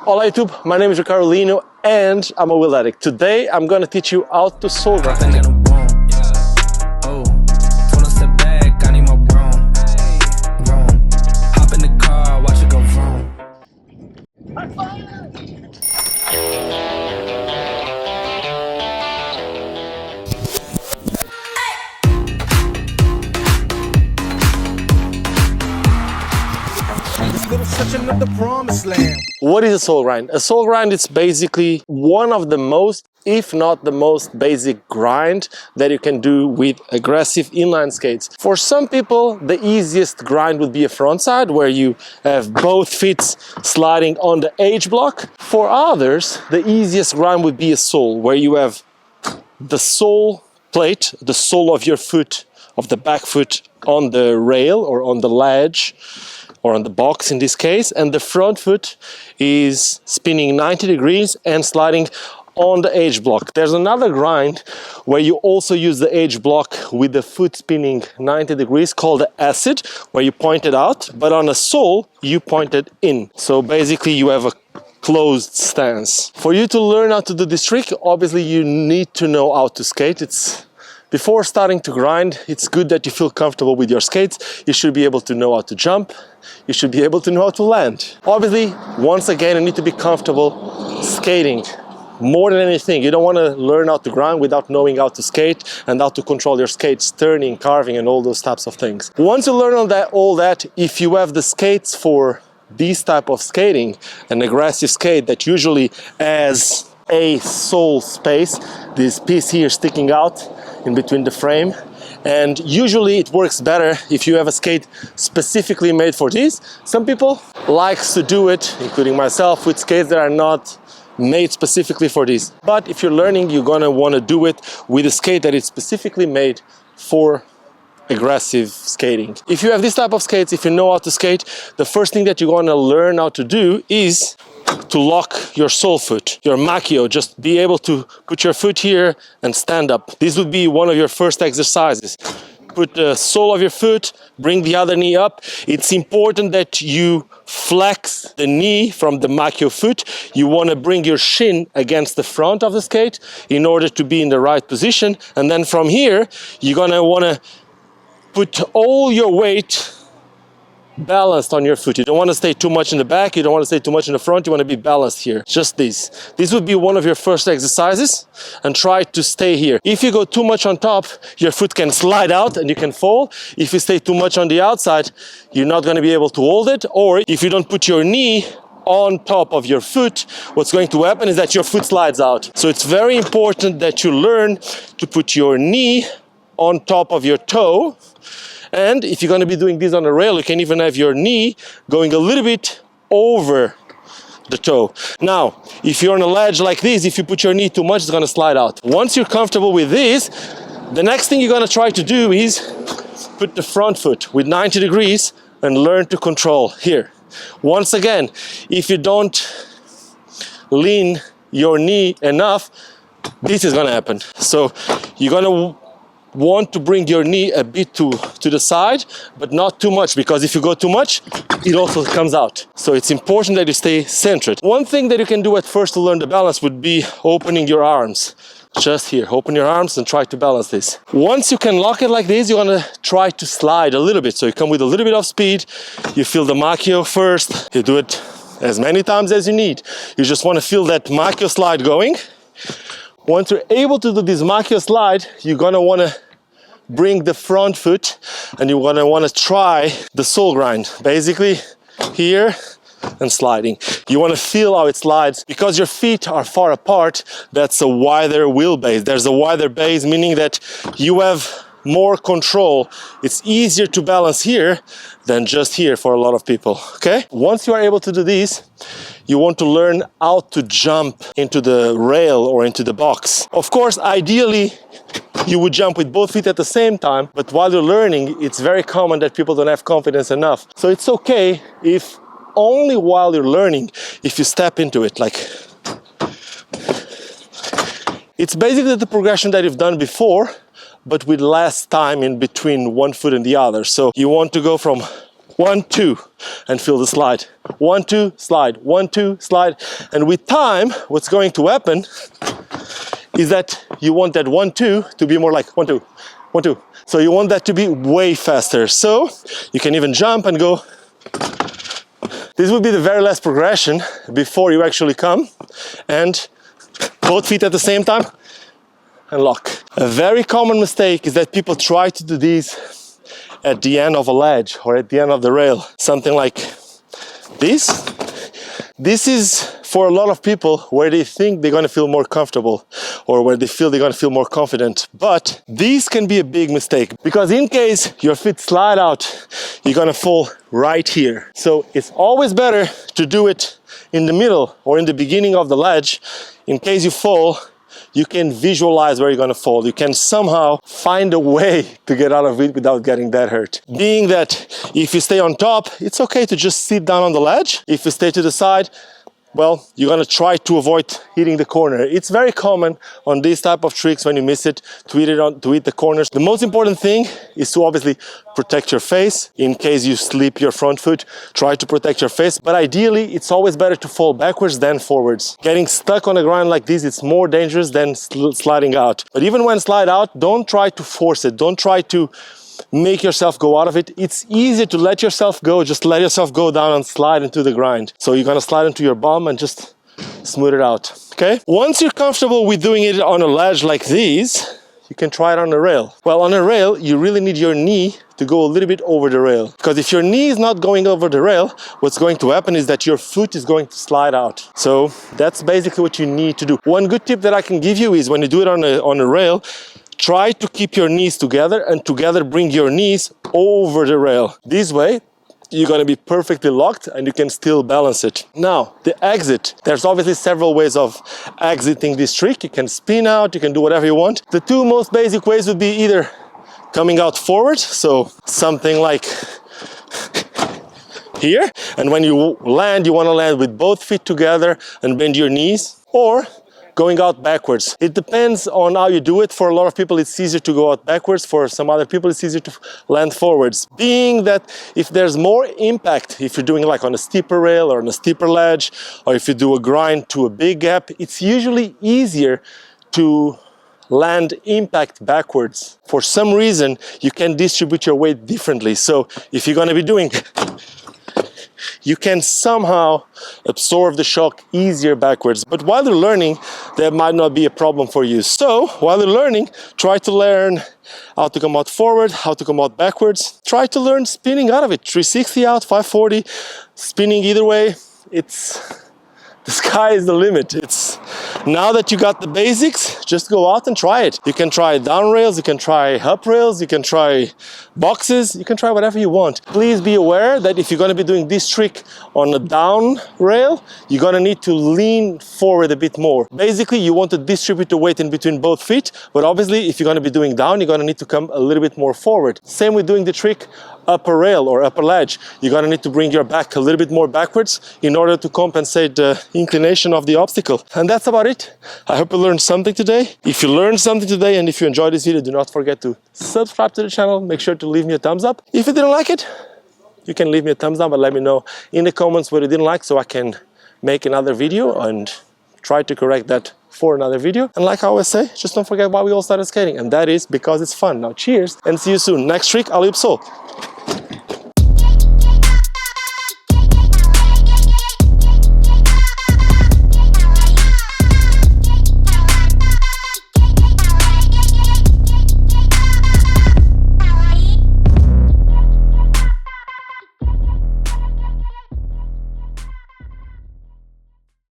Hola YouTube, my name is Ricardo Lino and I'm a wheel addict. Today I'm going to teach you how to soul grind. What is a soul grind? A soul grind is basically one of the most, if not the most basic grind that you can do with aggressive inline skates. For some people, the easiest grind would be a frontside, where you have both feet sliding on the H block. For others, the easiest grind would be a sole, where you have the sole plate, the sole of your foot, of the back foot on the rail or on the ledge, or on the box in this case, and the front foot is spinning 90 degrees and sliding on the H block. There's another grind where you also use the H block with the foot spinning 90 degrees called the acid, where you point it out, but on a sole you point it in. So basically you have a closed stance. For you to learn how to do this trick, obviously you need to know how to skate. Before starting to grind, it's good that you feel comfortable with your skates. You should be able to know how to jump. You should be able to know how to land. Obviously, once again, you need to be comfortable skating. More than anything, you don't want to learn how to grind without knowing how to skate and how to control your skates, turning, carving, and all those types of things. Once you learn all that, if you have the skates for this type of skating, an aggressive skate that usually has a sole space, this piece here sticking out in between the frame, and usually it works better if you have a skate specifically made for this. Some people like to do it, including myself, with skates that are not made specifically for this. But if you're learning, you're gonna want to do it with a skate that is specifically made for aggressive skating. If you have this type of skates, if you know how to skate, the first thing that you're gonna learn how to do is to lock your sole foot, your macchio. Just be able to put your foot here and stand up. This would be one of your first exercises. Put the sole of your foot, bring the other knee up. It's important that you flex the knee from the macchio foot. You want to bring your shin against the front of the skate in order to be in the right position. And then from here, you're gonna want to put all your weight balanced on your foot. You don't want to stay too much in the back, you don't want to stay too much in the front, you want to be balanced here. Just this. This would be one of your first exercises, and try to stay here. If you go too much on top, your foot can slide out and you can fall. If you stay too much on the outside, you're not going to be able to hold it. Or if you don't put your knee on top of your foot, what's going to happen is that your foot slides out. So it's very important that you learn to put your knee on top of your toe. And if you're going to be doing this on a rail, you can even have your knee going a little bit over the toe. Now, if you're on a ledge like this, if you put your knee too much, it's going to slide out. Once you're comfortable with this, the next thing you're going to try to do is put the front foot with 90 degrees and learn to control here. Once again, if you don't lean your knee enough, this is going to happen. So you're going to want to bring your knee a bit to the side, but not too much, because if you go too much, it also comes out. So it's important that you stay centered. One thing that you can do at first to learn the balance would be opening your arms. Just here, open your arms and try to balance this. Once you can lock it like this, you're gonna try to slide a little bit. So you come with a little bit of speed, you feel the macchio first, you do it as many times as you need. You just want to feel that macchio slide going. Once you're able to do this macchio slide, you're gonna want to bring the front foot and you're gonna want to try the sole grind. Basically here and sliding. You want to feel how it slides. Because your feet are far apart, that's a wider wheelbase. There's a wider base, meaning that you have more control. It's easier to balance here than just here for a lot of people, okay? Once you are able to do this, you want to learn how to jump into the rail or into the box. Of course, ideally, you would jump with both feet at the same time, but while you're learning, it's very common that people don't have confidence enough. So it's okay if only while you're learning, if you step into it, like, it's basically the progression that you've done before, but with less time in between one foot and the other. So you want to go from 1, 2, and feel the slide. 1, 2, slide, 1, 2, slide. And with time, what's going to happen is that you want that 1, 2 to be more like 1, 2, 1, 2. So you want that to be way faster. So you can even jump and go. This would be the very last progression before you actually come, and both feet at the same time and lock. A very common mistake is that people try to do these at the end of a ledge or at the end of the rail, something like this. This is for a lot of people where they think they're going to feel more comfortable or where they feel they're going to feel more confident. But these can be a big mistake, because in case your feet slide out, you're going to fall right here. So it's always better to do it in the middle or in the beginning of the ledge. In case you fall, you can visualize where you're going to fall. You can somehow find a way to get out of it without getting that hurt. Being that if you stay on top, it's okay to just sit down on the ledge. If you stay to the side, well, you're going to try to avoid hitting the corner. It's very common on these type of tricks, when you miss it, to hit the corners. The most important thing is to obviously protect your face. In case you slip your front foot, try to protect your face. But ideally, it's always better to fall backwards than forwards. Getting stuck on a grind like this, it's more dangerous than sliding out. But even when slide out, don't try to force it. Don't try to make yourself go out of it. It's easier to let yourself go. Just let yourself go down and slide into the grind. So you're gonna slide into your bum and just smooth it out, okay? Once you're comfortable with doing it on a ledge like this, you can try it on a rail. Well, on a rail, you really need your knee to go a little bit over the rail. Because if your knee is not going over the rail, what's going to happen is that your foot is going to slide out. So that's basically what you need to do. One good tip that I can give you is when you do it on a rail, try to keep your knees together and together bring your knees over the rail. This way, you're going to be perfectly locked and you can still balance it. Now, the exit. There's obviously several ways of exiting this trick. You can spin out, you can do whatever you want. The two most basic ways would be either coming out forward, so something like here. And when you land, you want to land with both feet together and bend your knees, or going out backwards. It depends on how you do it. For a lot of people, it's easier to go out backwards. For some other people, it's easier to land forwards. Being that if there's more impact, if you're doing like on a steeper rail or on a steeper ledge, or if you do a grind to a big gap, it's usually easier to land impact backwards. For some reason, you can distribute your weight differently. So if you're going to be doing, you can somehow absorb the shock easier backwards. But while you're learning, that might not be a problem for you. So while you're learning, try to learn how to come out forward, how to come out backwards. Try to learn spinning out of it. 360 out, 540, spinning either way. The sky is the limit. Now that you got the basics, just go out and try it. You can try down rails, you can try up rails, you can try boxes, you can try whatever you want. Please be aware that if you're going to be doing this trick on a down rail, you're going to need to lean forward a bit more. Basically, you want to distribute the weight in between both feet, but obviously if you're going to be doing down, you're going to need to come a little bit more forward. Same with doing the trick upper rail or upper ledge. You're going to need to bring your back a little bit more backwards in order to compensate the inclination of the obstacle. And that's about it. I hope you learned something today. If you learned something today and if you enjoyed this video, do not forget to subscribe to the channel. Make sure to leave me a thumbs up. If you didn't like it, you can leave me a thumbs down, but let me know in the comments what you didn't like so I can make another video and try to correct that for another video. And like I always say, just don't forget why we all started skating, and that is because it's fun. Now cheers and see you soon. Next trick, alley-oop soul.